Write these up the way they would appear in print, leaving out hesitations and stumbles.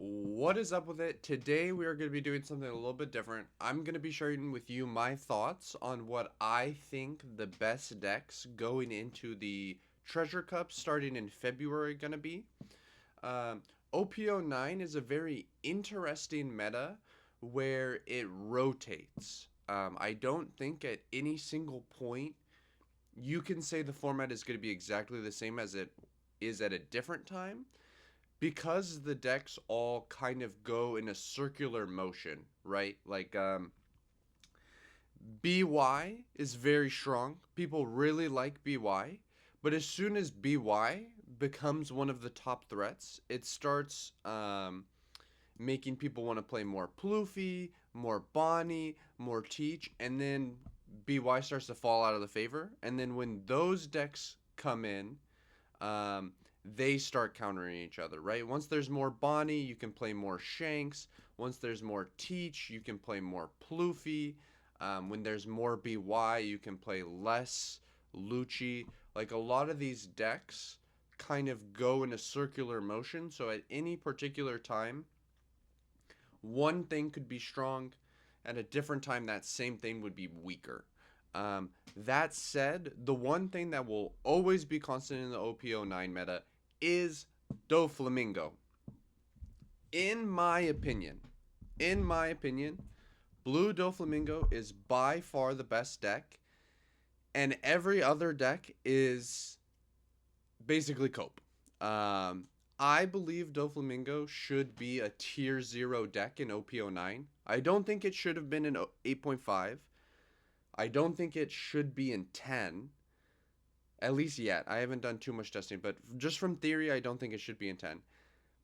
What is up with it? Today we are going to be doing something a little bit different. I'm going to be sharing with you my thoughts on what I think the best decks going into the Treasure Cup starting in February going to be. Um, OP09 is a very interesting meta where it rotates. I don't think at any single point you can say the format is going to be exactly the same as it is at a different time because the decks all kind of go in a circular motion, right? BY is very strong. People really like BY, but as soon as BY becomes one of the top threats, it starts making people want to play more Ploofy, more Bonnie, more Teach, and then BY starts to fall out of the favor. And then when those decks come in, um, they start countering each other, right? Once there's more Bonnie, you can play more Shanks. Once there's more Teach, you can play more Ploofy. When there's more BY, you can play less Luchi. Like a lot of these decks kind of go in a circular motion, so at any particular time, one thing could be strong. At a different time, that same thing would be weaker. That said, the one thing that will always be constant in the OP09 meta is Doflamingo. In my opinion, in my opinion, Blue Doflamingo is by far the best deck, and every other deck is basically cope. I believe Doflamingo should be a tier 0 deck in OP09. I don't think it should have been in 8.5. I don't think it should be in 10. At least yet. I haven't done too much testing, but just from theory, I don't think it should be in 10.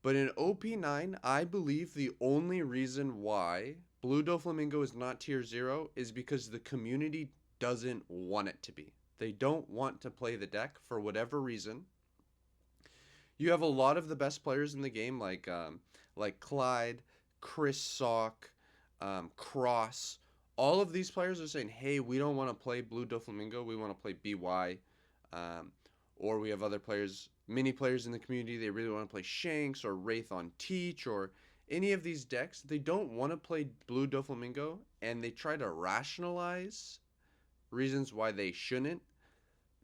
But in OP9, I believe the only reason why Blue Doflamingo is not tier 0 is because the community doesn't want it to be. They don't want to play the deck for whatever reason. You have a lot of the best players in the game, like Clyde, Chris Sock, Cross. All of these players are saying, "Hey, we don't want to play Blue Doflamingo. We want to play BY." Um, or we have other players, many players in the community. They really want to play Shanks or Wraith on Teach or any of these decks. They don't want to play Blue Doflamingo, and they try to rationalize reasons why they shouldn't,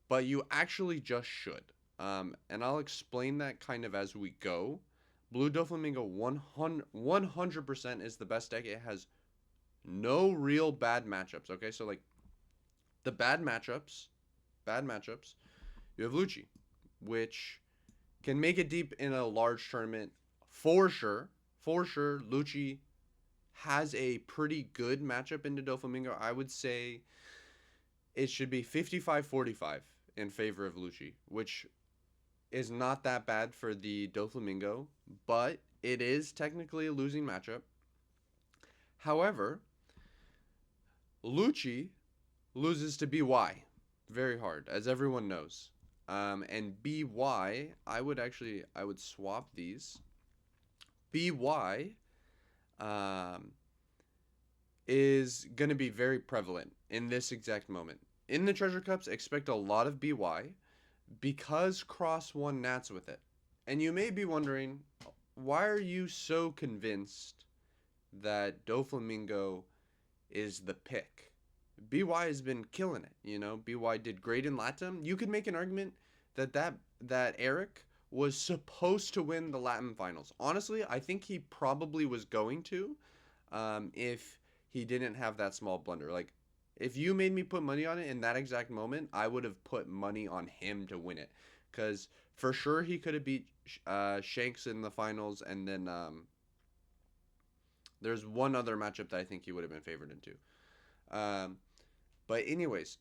but you actually just should. And I'll explain that kind of as we go. Blue Doflamingo 100% is the best deck. It has no real bad matchups. Okay, so like the bad matchups, you have Luchi, which can make it deep in a large tournament for sure. For sure, Luchi has a pretty good matchup into Doflamingo. I would say it should be 55-45 in favor of Luchi, which is not that bad for the Doflamingo, but it is technically a losing matchup. However, Luchi loses to BY very hard, as everyone knows. And BY, I would swap these. BY is going to be very prevalent in this exact moment. In the Treasure Cups, expect a lot of BY because Cross won Nats with it. And you may be wondering, why are you so convinced that Doflamingo is the pick? BY has been killing it, you know. BY did great in Latam. You could make an argument that Eric was supposed to win the Latin finals. Honestly, I think he probably was going to, if he didn't have that small blunder. Like, if you made me put money on it in that exact moment, I would have put money on him to win it, because for sure he could have beat Shanks in the finals, and then there's one other matchup that I think he would have been favored into. Um, but anyways,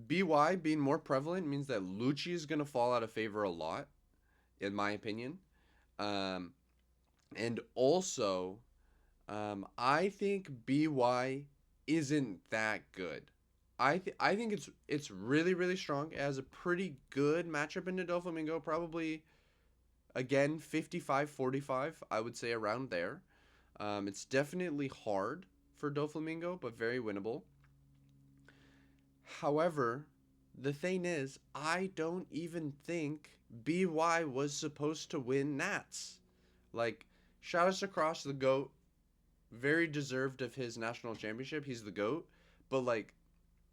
BY being more prevalent means that Lucci is going to fall out of favor a lot, in my opinion. Um, and also, I think BY isn't that good. I think it's really strong. It has a pretty good matchup into Doflamingo. Probably again 55-45. I would say around there. It's definitely hard for Doflamingo, but very winnable. However, the thing is, I don't even think BY was supposed to win Nats. Like, shout us across the GOAT. Very deserved of his national championship. He's the GOAT. But, like,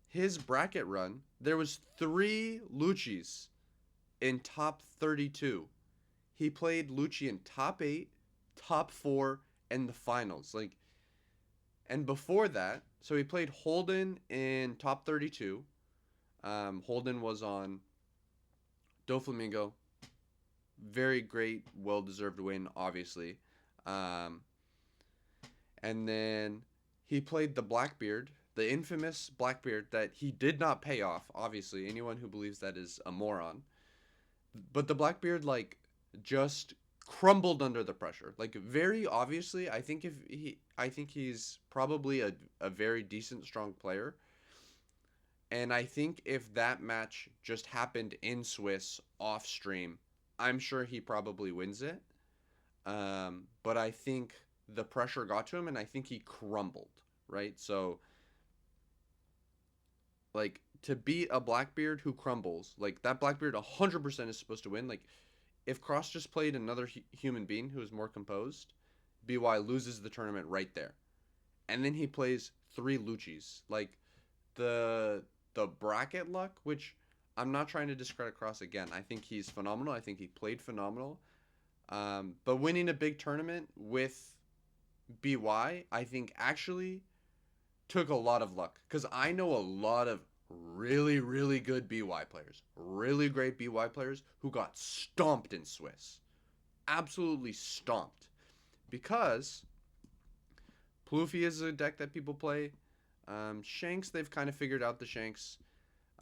his bracket run, there was 3 Luchis in top 32. He played Luchi in top 8, top 4, and the finals. Like, and before that, so he played Holden in top 32. Holden was on Doflamingo. Very great, well deserved win, obviously. Um, and then he played the Blackbeard, the infamous Blackbeard that he did not pay off. Obviously, anyone who believes that is a moron. But the Blackbeard, like, just crumbled under the pressure. Like, very obviously, I think he's probably a very decent, strong player. And I think if that match just happened in Swiss off stream, I'm sure he probably wins it. But I think the pressure got to him, and I think he crumbled. Right, so like to beat a Blackbeard who crumbles, like that Blackbeard 100% is supposed to win. Like if Cross just played another human being who is more composed, BY loses the tournament right there. And then he plays 3 Luchis. Like the the bracket luck, which I'm not trying to discredit Cross again. I think he's phenomenal. I think he played phenomenal. But winning a big tournament with BY, I think actually took a lot of luck because I know a lot of really, really good BY players, really great BY players who got stomped in Swiss. Absolutely stomped. Because Plouffe is a deck that people play. Shanks, they've kind of figured out the Shanks.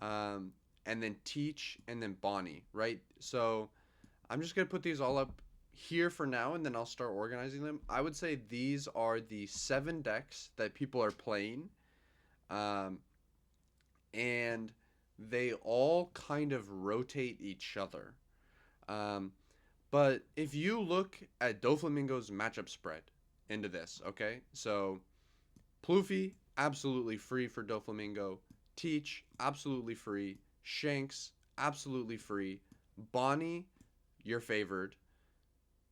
And then Teach, and then Bonnie, right? So I'm just going to put these all up here for now, and then I'll start organizing them. I would say these are the 7 decks that people are playing. Um, and they all kind of rotate each other. Um, but if you look at Doflamingo's matchup spread into this, okay? So Plouffe, absolutely free for Doflamingo. Teach, absolutely free. Shanks, absolutely free. Bonnie, you're favored.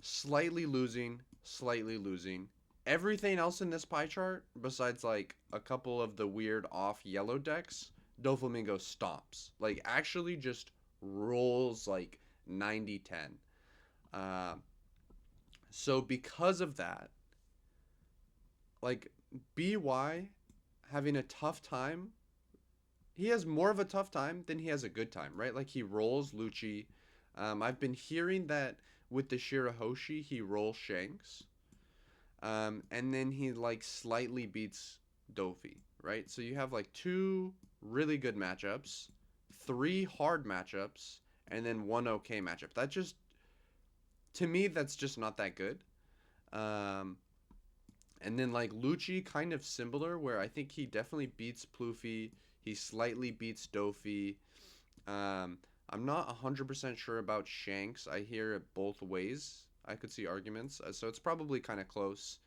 Slightly losing, slightly losing. Everything else in this pie chart, besides like a couple of the weird off yellow decks, Doflamingo stomps. Like actually just rolls like 90-10. Uh, so because of that, like BY having a tough time, he has more of a tough time than he has a good time, right? Like he rolls Lucci. I've been hearing that with the Shirahoshi, he rolls Shanks. And then he like slightly beats Dofi, right? So you have like 2 really good matchups, 3 hard matchups, and then 1 okay matchup. That just, to me, that's just not that good. Um, and then like Lucci, kind of similar, where I think he definitely beats Plouffe. He slightly beats Dofi. Um, I'm not 100% sure about Shanks. I hear it both ways. I could see arguments. So it's probably kind of close.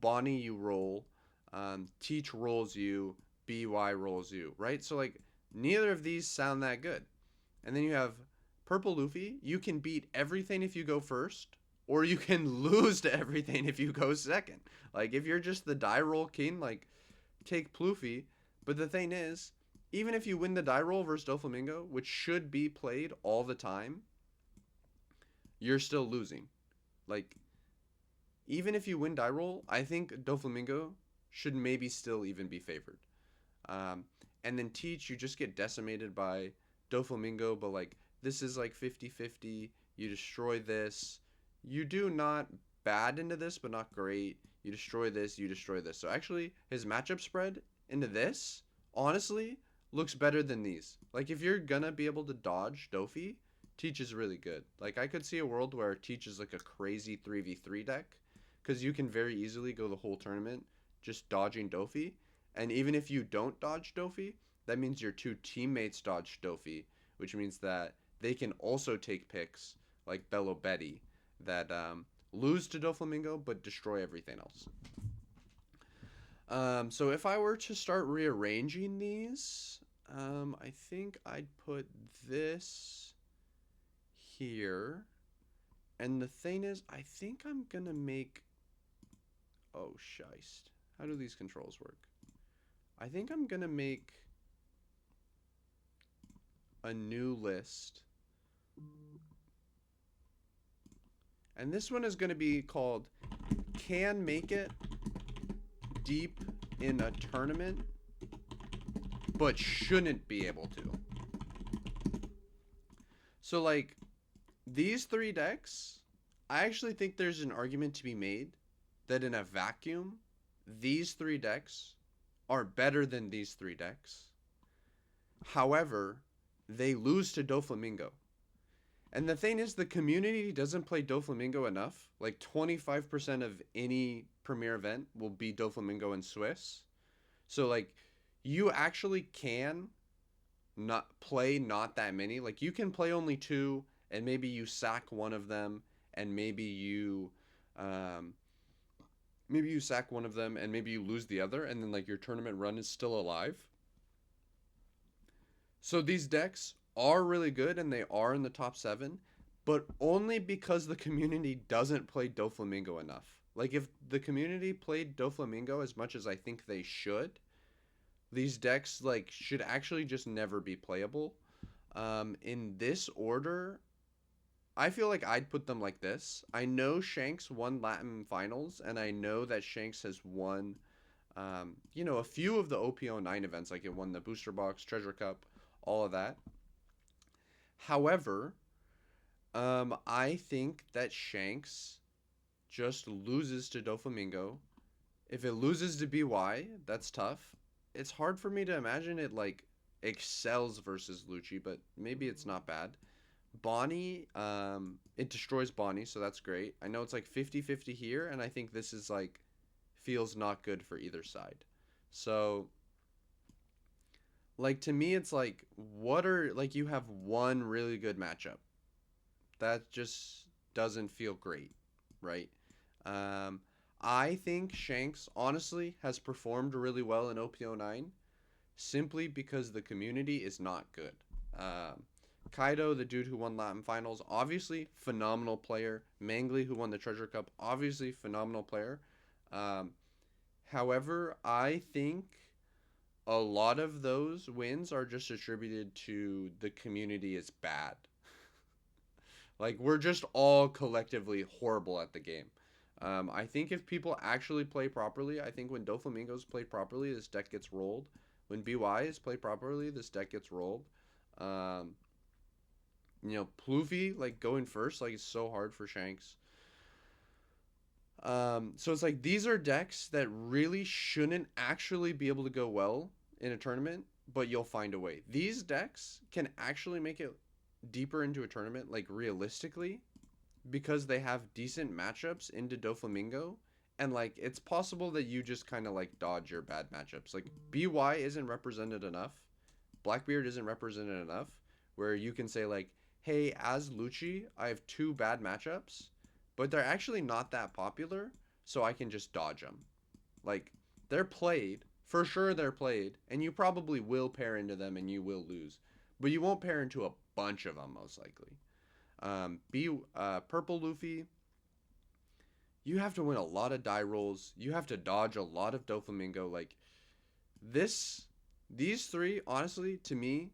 Bonnie, you roll. Teach rolls you. BY rolls you, right? So, like, neither of these sound that good. And then you have Purple Luffy. You can beat everything if you go first, or you can lose to everything if you go second. Like, if you're just the die roll king, like, take Plouffe. But the thing is, even if you win the die roll versus Doflamingo, which should be played all the time, you're still losing. Like, even if you win die roll, I think Doflamingo should maybe still even be favored. Um, and then Teach, you just get decimated by Doflamingo, but like, this is like 50-50. You destroy this. You do not bad into this, but not great. You destroy this, you destroy this. So actually, his matchup spread into this, honestly, looks better than these. Like, if you're gonna be able to dodge Dofi, Teach is really good. Like, I could see a world where Teach is like a crazy 3v3 deck, because you can very easily go the whole tournament just dodging Dofi. And even if you don't dodge Dofi, that means your 2 teammates dodge Dofi, which means that they can also take picks like Bello Betty that lose to Doflamingo but destroy everything else. So if I were to start rearranging these, I think I'd put this here. And the thing is, I think I'm going to make... Oh, shiest. How do these controls work? I think I'm going to make a new list. And this one is going to be called Can Make It Deep in a Tournament, but shouldn't be able to. So, like, these three decks, I actually think there's an argument to be made that in a vacuum, these three decks are better than these three decks. However, they lose to Doflamingo. And the thing is, the community doesn't play Doflamingo enough. Like 25% of any premier event will be Doflamingo and Swiss. So like, you actually can not play not that many. Like you can play only two, and maybe you sack one of them, and um, maybe you sack one of them, and maybe you lose the other, and then like your tournament run is still alive. So these decks are really good and they are in the top 7, but only because the community doesn't play Doflamingo enough. Like if the community played Doflamingo as much as I think they should, these decks like should actually just never be playable. In this order, I feel like I'd put them like this. I know Shanks won Latin finals, and I know that Shanks has won, a few of the OP09 events. Like it won the Booster Box, Treasure Cup, all of that. However, I think that Shanks just loses to Doflamingo. If it loses to BY, that's tough. It's hard for me to imagine it like excels versus Luchi, but maybe it's not bad. Bonnie, it destroys Bonnie, so that's great. I know it's like 50-50 here, and I think this is like feels not good for either side. So like to me it's like what are like you have one really good matchup. That just doesn't feel great, right? Um I think Shanks honestly has performed really well in OP09 simply because the community is not good. Um Kaido, the dude who won Latin finals, obviously phenomenal player. Mangley, who won the Treasure Cup, obviously phenomenal player. Um, However, I think a lot of those wins are just attributed to the community is bad. Like we're just all collectively horrible at the game. I think if people actually play properly, I think when Doflamingo's played properly, this deck gets rolled. When BY is played properly, this deck gets rolled. Um, Ploofy like going first, like it's so hard for Shanks. So it's like these are decks that really shouldn't actually be able to go well in a tournament, but you'll find a way. These decks can actually make it deeper into a tournament, like realistically, because they have decent matchups into Doflamingo. And like it's possible that you just kind of like dodge your bad matchups. Like BY isn't represented enough. Blackbeard isn't represented enough where you can say like, hey, as Lucci, I have two bad matchups, but they're actually not that popular, so I can just dodge them. Like they're played, for sure they're played, and you probably will pair into them and you will lose, but you won't pair into a bunch of them most likely. Purple Luffy, you have to win a lot of die rolls. You have to dodge a lot of Doflamingo. Like this, these three, honestly, to me,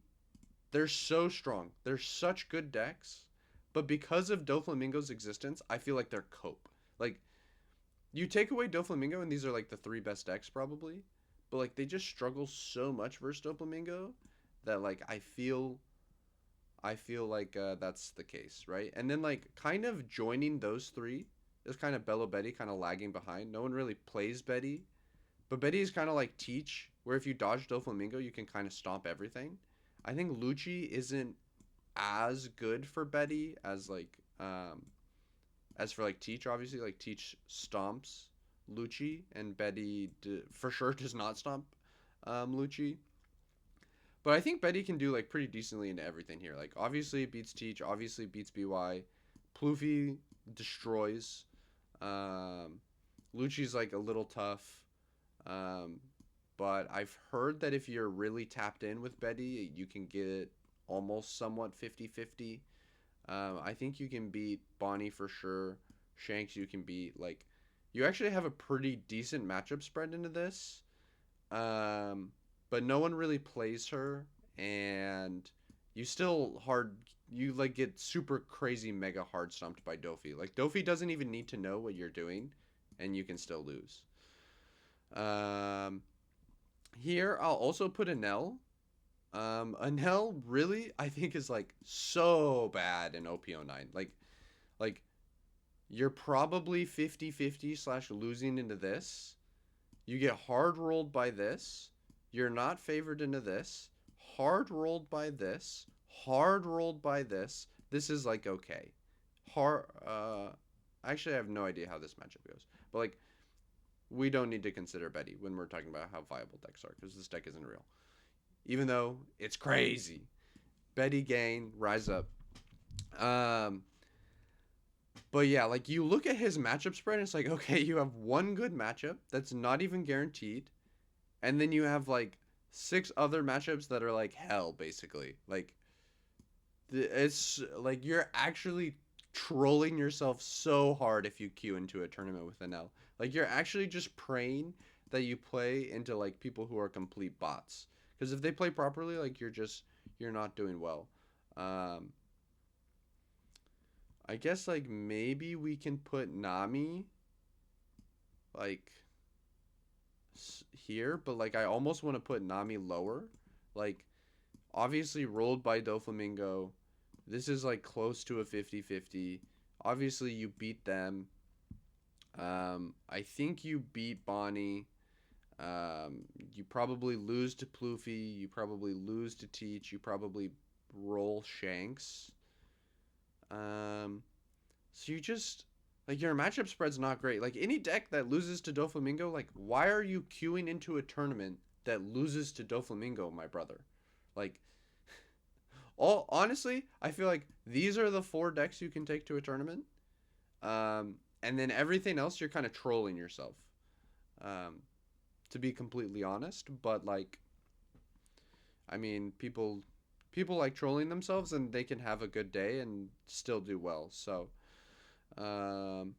they're so strong. They're such good decks, but because of Doflamingo's existence, I feel like they're cope. Like you take away Doflamingo, and these are like the three best decks probably, but like they just struggle so much versus Doflamingo that like I feel like that's the case, right? And then like kind of joining those three is kind of Bello Betty kind of lagging behind. No one really plays Betty, but Betty is kind of like Teach, where if you dodge Doflamingo, you can kind of stomp everything. I think Lucci isn't as good for Betty as for like Teach. Obviously, like Teach stomps Lucci, and Betty for sure does not stomp Lucci. But I think Betty can do like pretty decently into everything here. Like obviously beats Teach, obviously beats BY. Ploofy destroys. Um, Lucci's like a little tough. Um, but I've heard that if you're really tapped in with Betty, you can get almost somewhat 50-50. I think you can beat Bonnie for sure. Shanks you can beat. Like, you actually have a pretty decent matchup spread into this. Um, but no one really plays her, and you still hard. You like get super crazy mega hard stumped by Dofi. Like Dofi doesn't even need to know what you're doing, and you can still lose. Um, Here I'll also put Anel. Anel really I think is like so bad in OP09. Like you're probably 50-50 slash losing into this. You get hard rolled by this. You're not favored into this. Hard rolled by this. Hard rolled by this. This is like okay. Hard. Actually, I have no idea how this matchup goes. But like, we don't need to consider Betty when we're talking about how viable decks are because this deck isn't real. Even though it's crazy. Betty Gain, Rise Up. Um, but yeah, like you look at his matchup spread, and it's like okay, you have one good matchup that's not even guaranteed, and then you have like six other matchups that are like hell basically. Like it's like you're actually trolling yourself so hard if you queue into a tournament with an L. Like you're actually just praying that you play into like people who are complete bots, because if they play properly, like you're not doing well. um I guess like maybe we can put Nami like here, but like I almost want to put Nami lower. Like obviously rolled by Doflamingo. This is like close to a 50-50. Obviously you beat them. I think you beat Bonnie. You probably lose to Ploofy. You probably lose to Teach. You probably roll Shanks. Um, so you just like your matchup spread's not great. Like any deck that loses to Doflamingo, like why are you queuing into a tournament that loses to Doflamingo, my brother? Like all honestly, I feel like these are the four decks you can take to a tournament. And then everything else you're kind of trolling yourself. Um, to be completely honest, but like I mean, people like trolling themselves and they can have a good day and still do well. So, um,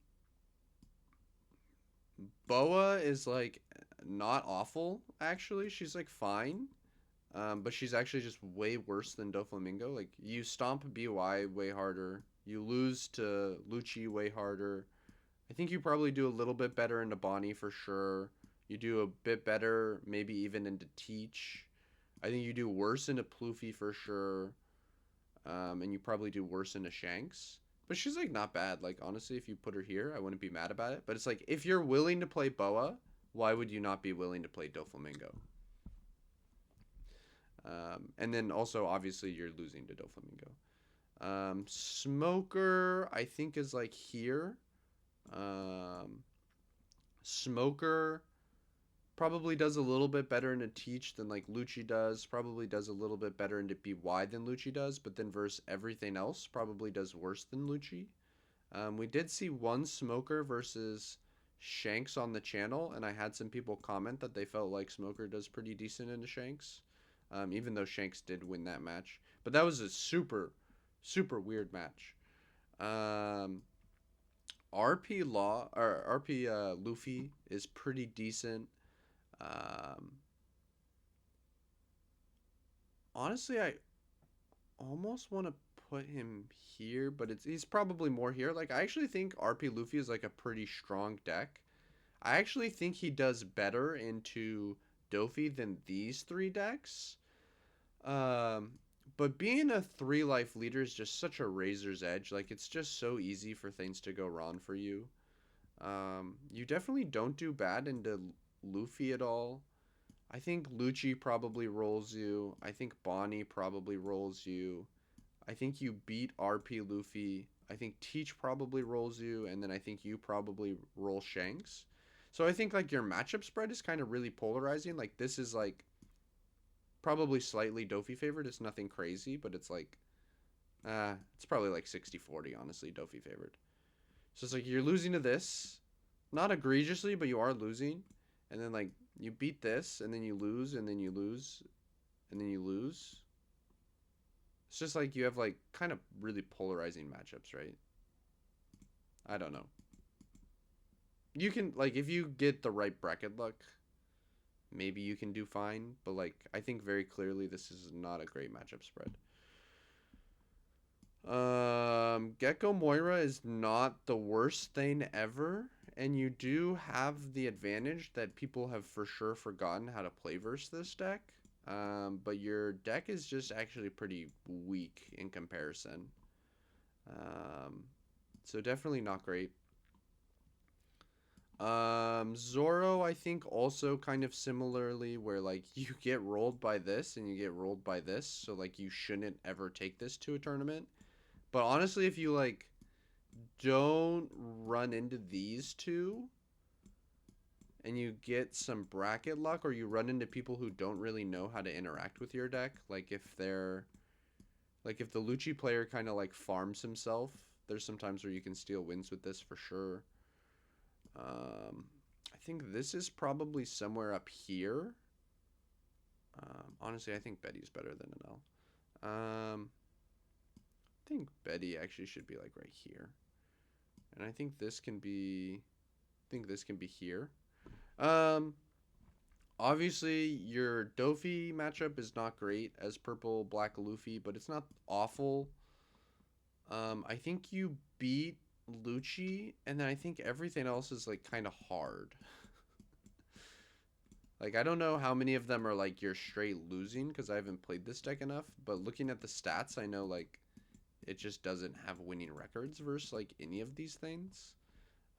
Boa is like not awful actually. She's like fine. But she's actually just way worse than Doflamingo. Like you stomp BY way harder. You lose to Luchi way harder. I think you probably do a little bit better into Bonnie for sure. You do a bit better, maybe even into Teach. I think you do worse into Ploofy for sure. And you probably do worse into Shanks. But she's like not bad. Like honestly, if you put her here, I wouldn't be mad about it. But it's like if you're willing to play Boa, why would you not be willing to play Doflamingo? And then also obviously you're losing to Doflamingo. Smoker, I think is like here. Um, Smoker probably does a little bit better into Teach than like Lucci does. Probably does a little bit better into BY than Lucci does, but then versus everything else, probably does worse than Lucci. We did see one Smoker versus Shanks on the channel, and I had some people comment that they felt like Smoker does pretty decent into Shanks, even though Shanks did win that match. But that was a super, super weird match. Um, RP Law or RP Luffy is pretty decent. Um, Honestly, I almost want to put him here, but he's probably more here. Like I actually think RP Luffy is like a pretty strong deck. I actually think he does better into Dofi than these three decks. Um, but being a three life leader is just such a razor's edge. Like it's just so easy for things to go wrong for you. You definitely don't do bad into Luffy at all. I think Lucci probably rolls you. I think Bonnie probably rolls you. I think you beat RP Luffy. I think Teach probably rolls you, and then I think you probably roll Shanks. So I think like your matchup spread is kind of really polarizing. Like this is like probably slightly Dofi favored. It's nothing crazy, but it's like it's probably like 60-40 honestly, Dofi favored. So it's like you're losing to this, not egregiously, but you are losing, and then like you beat this, and then you lose, and then you lose, and then you lose. It's just like you have like kind of really polarizing matchups, right? I don't know. You can like if you get the right bracket luck, maybe you can do fine, but like I think very clearly this is not a great matchup spread. Gecko Moira is not the worst thing ever, and you do have the advantage that people have for sure forgotten how to play versus this deck. But your deck is just actually pretty weak in comparison. Um, so definitely not great. Zoro, I think also kind of similarly, where like you get rolled by this and you get rolled by this, so like you shouldn't ever take this to a tournament. But honestly, if you like don't run into these two and you get some bracket luck, or you run into people who don't really know how to interact with your deck, like if they're like if the Luchi player kind of like farms himself, there's some times where you can steal wins with this for sure. I think this is probably somewhere up here. Honestly, I think Betty's better than an L. I think Betty actually should be like right here, and I think this can be. I think this can be here. Um, Obviously, your Dofi matchup is not great as purple black Luffy, but it's not awful. I think you beat Lucci, and then I think everything else is like kind of hard. Like I don't know how many of them are like you're straight losing because I haven't played this deck enough, but looking at the stats, I know like it just doesn't have winning records versus like any of these things.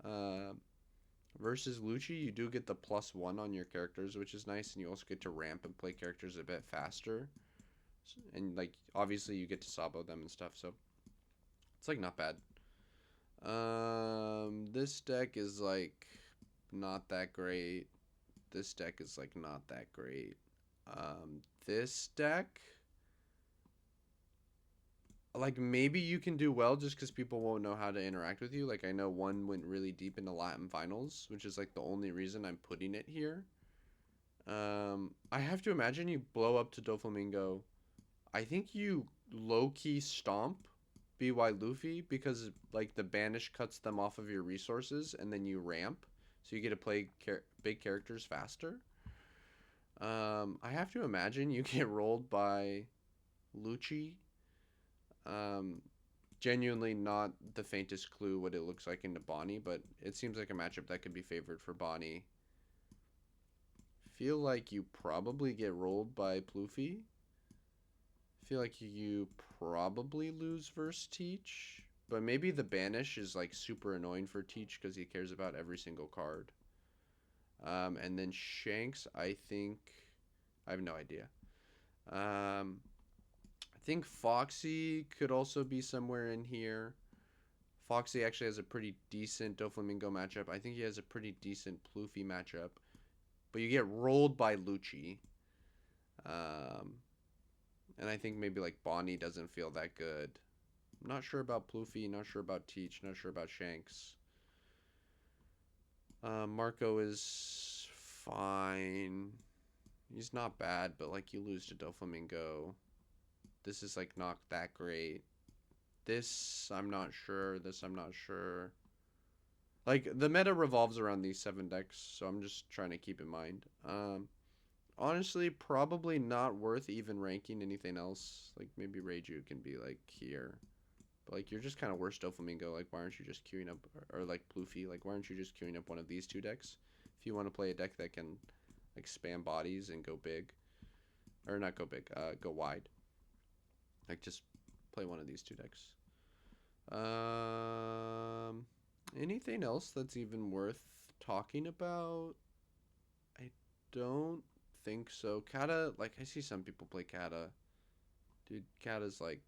Uh, versus Lucci, you do get the +1 on your characters, which is nice, and you also get to ramp and play characters a bit faster. And like obviously you get to sabo them and stuff, so it's like not bad. This deck is like not that great. This deck is like not that great. This deck, like maybe you can do well just because people won't know how to interact with you. Like I know one went really deep into Latin finals, which is like the only reason I'm putting it here. I have to imagine you blow up to Doflamingo. I think you low key stomp BY Luffy because like the banish cuts them off of your resources and then you ramp, so you get to play big characters faster. I have to imagine you get rolled by Lucci. Um, Genuinely not the faintest clue what it looks like into Bonnie, but it seems like a matchup that could be favored for Bonnie. Feel like you probably get rolled by Ploofy. Feel like you probably lose versus Teach, but maybe the banish is like super annoying for Teach because he cares about every single card. And then Shanks, I think I have no idea. I think Foxy could also be somewhere in here. Foxy actually has a pretty decent Doflamingo matchup. I think he has a pretty decent Ploofy matchup. But you get rolled by Lucci. Um, and I think maybe like Bonnie doesn't feel that good. I'm not sure about Ploofy, not sure about Teach, not sure about Shanks. Marco is fine. He's not bad, but like you lose to Doflamingo. This is like not that great. This I'm not sure. This I'm not sure. Like the meta revolves around these 7 decks, so I'm just trying to keep in mind. Honestly, probably not worth even ranking anything else. Like maybe Reiju can be like here, but like you're just kind of worse Doflamingo. Like why aren't you just queuing up or like Ploofy? Like why aren't you just queuing up one of these 2 decks if you want to play a deck that can like spam bodies and go big, or not go big, go wide. Like just play one of these 2 decks. Um, Anything else that's even worth talking about? I don't think so. Kata, like I see some people play Kata. Dude, Kata's like,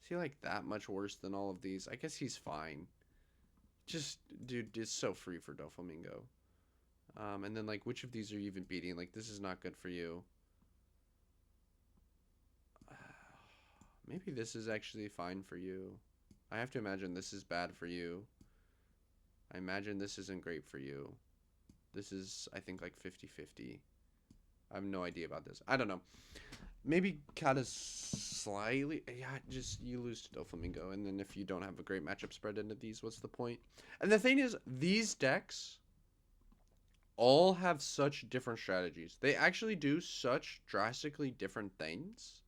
is he like that much worse than all of these? I guess he's fine. Just, dude, it's so free for Doflamingo. And then like, which of these are you even beating? Like, this is not good for you. Maybe this is actually fine for you. I have to imagine this is bad for you. I imagine this isn't great for you. This is, I think, like 50-50. I have no idea about this. I don't know. maybe kind of slightly. Yeah, just you lose to Doflamingo, and then if you don't have a great matchup spread into these, what's the point? And the thing is, these decks all have such different strategies. They actually do such drastically different things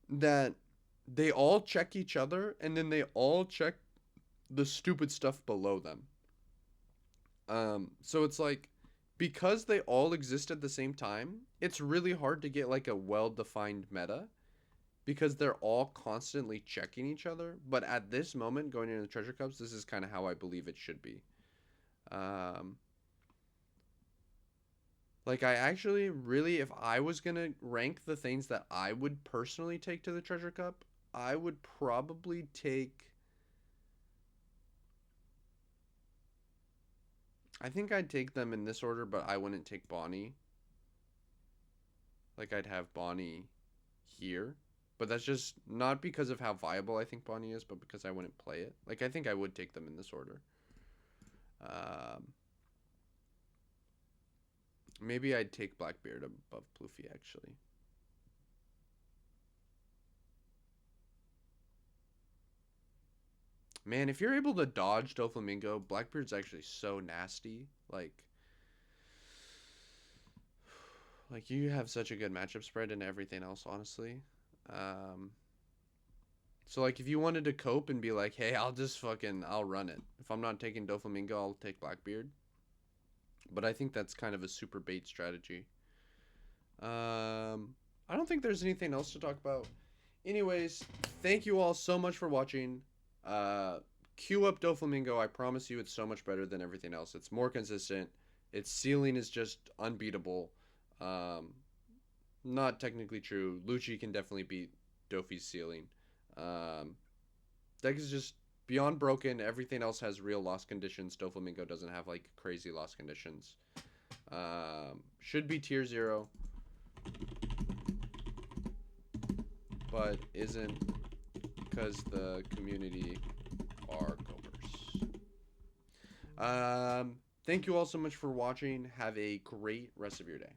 that they all check each other, and then they all check the stupid stuff below them. So it's like because they all exist at the same time, it's really hard to get like a well-defined meta because they're all constantly checking each other. But at this moment, going into the treasure cups, this is kind of how I believe it should be. Um, like I actually really, if I was gonna rank the things that I would personally take to the treasure cup, I would probably take. I think I'd take them in this order, but I wouldn't take Bonnie. Like I'd have Bonnie here. But that's just not because of how viable I think Bonnie is, but because I wouldn't play it. Like I think I would take them in this order. Um, maybe I'd take Blackbeard above Plouffe actually. Man, if you're able to dodge Doflamingo, Blackbeard's actually so nasty. Like you have such a good matchup spread and everything else, honestly. Um, so like if you wanted to cope and be like, hey, I'll run it. If I'm not taking Doflamingo, I'll take Blackbeard. But I think that's kind of a super bait strategy. I don't think there's anything else to talk about. Anyways, thank you all so much for watching. Uh, Queue up Doflamingo. I promise you, it's so much better than everything else. It's more consistent. Its ceiling is just unbeatable. Um, not technically true. Luchi can definitely beat Dofi's ceiling. Um, deck is just beyond broken. Everything else has real loss conditions. Doflamingo doesn't have like crazy loss conditions. Should be tier 0, but isn't because the community are copers. Thank you all so much for watching. Have a great rest of your day.